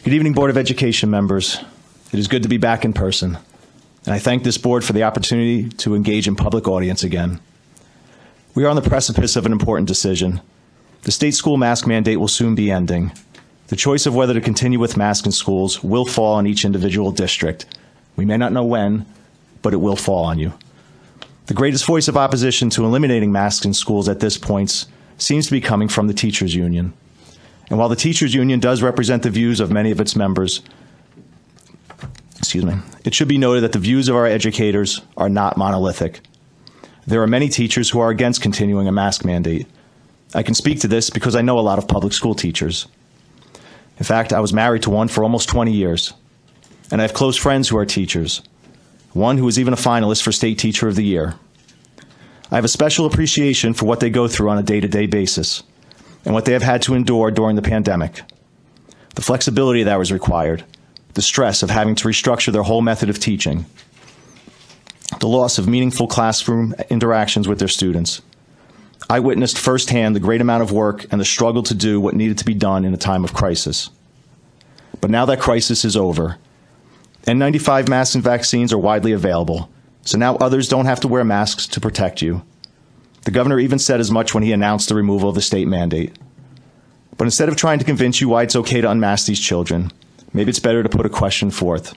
Good evening, Board of Education members. It is good to be back in person, and I thank this board for the opportunity to engage in public audience again. We are on the precipice of an important decision. The state school mask mandate will soon be ending. The choice of whether to continue with masks in schools will fall on each individual district. We may not know when, but it will fall on you. The greatest voice of opposition to eliminating masks in schools at this point seems to be coming from the teachers' union. And while the teachers' union does represent the views of many of its members, it should be noted that the views of our educators are not monolithic. There are many teachers who are against continuing a mask mandate. I can speak to this because I know a lot of public school teachers. In fact, I was married to one for almost 20 years, and I have close friends who are teachers, one who was even a finalist for State Teacher of the Year. I have a special appreciation for what they go through on a day-to-day basis and what they have had to endure during the pandemic. The flexibility that was required, the stress of having to restructure their whole method of teaching, the loss of meaningful classroom interactions with their students. I witnessed firsthand the great amount of work and the struggle to do what needed to be done in a time of crisis. But now that crisis is over. N95 masks and vaccines are widely available, so now others don't have to wear masks to protect you. The governor even said as much when he announced the removal of the state mandate. But instead of trying to convince you why it's okay to unmask these children, maybe it's better to put a question forth.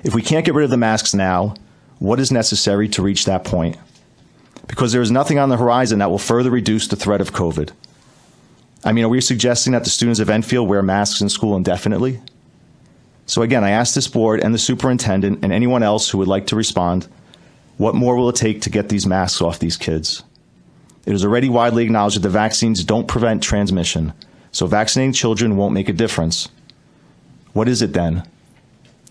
If we can't get rid of the masks now, what is necessary to reach that point? Because there is nothing on the horizon that will further reduce the threat of COVID. I mean, are we suggesting that the students of Enfield wear masks in school indefinitely? So again, I ask this board and the superintendent and anyone else who would like to respond, what more will it take to get these masks off these kids? It is already widely acknowledged that the vaccines don't prevent transmission, so vaccinating children won't make a difference. What is it then?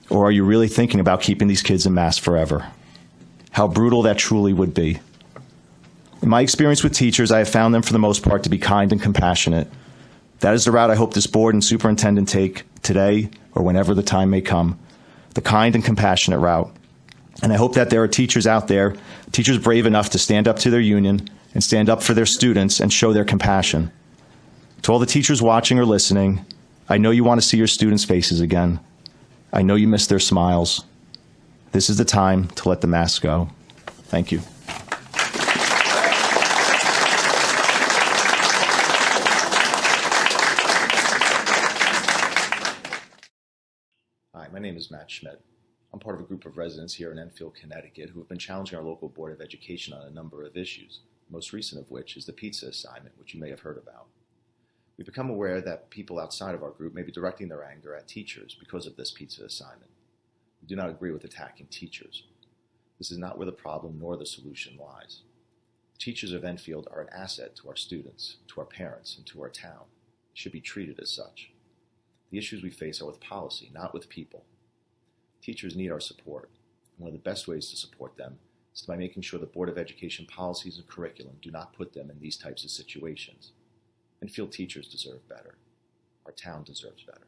Or are you really thinking about keeping these kids in masks forever? How brutal that truly would be. In my experience with teachers, I have found them for the most part to be kind and compassionate. That is the route I hope this board and superintendent take today or whenever the time may come, the kind and compassionate route. And I hope that there are teachers out there, teachers brave enough to stand up to their union and stand up for their students and show their compassion. To all the teachers watching or listening, I know you want to see your students' faces again. I know you miss their smiles. This is the time to let the masks go. Thank you. Hi, my name is Matt Schmidt. I'm part of a group of residents here in Enfield, Connecticut, who have been challenging our local Board of Education on a number of issues, the most recent of which is the pizza assignment, which you may have heard about. We've become aware that people outside of our group may be directing their anger at teachers because of this pizza assignment. We do not agree with attacking teachers. This is not where the problem nor the solution lies. Teachers of Enfield are an asset to our students, to our parents, and to our town. They should be treated as such. The issues we face are with policy, not with people. Teachers need our support. One of the best ways to support them is by making sure the Board of Education policies and curriculum do not put them in these types of situations. Enfield teachers deserve better. Our town deserves better.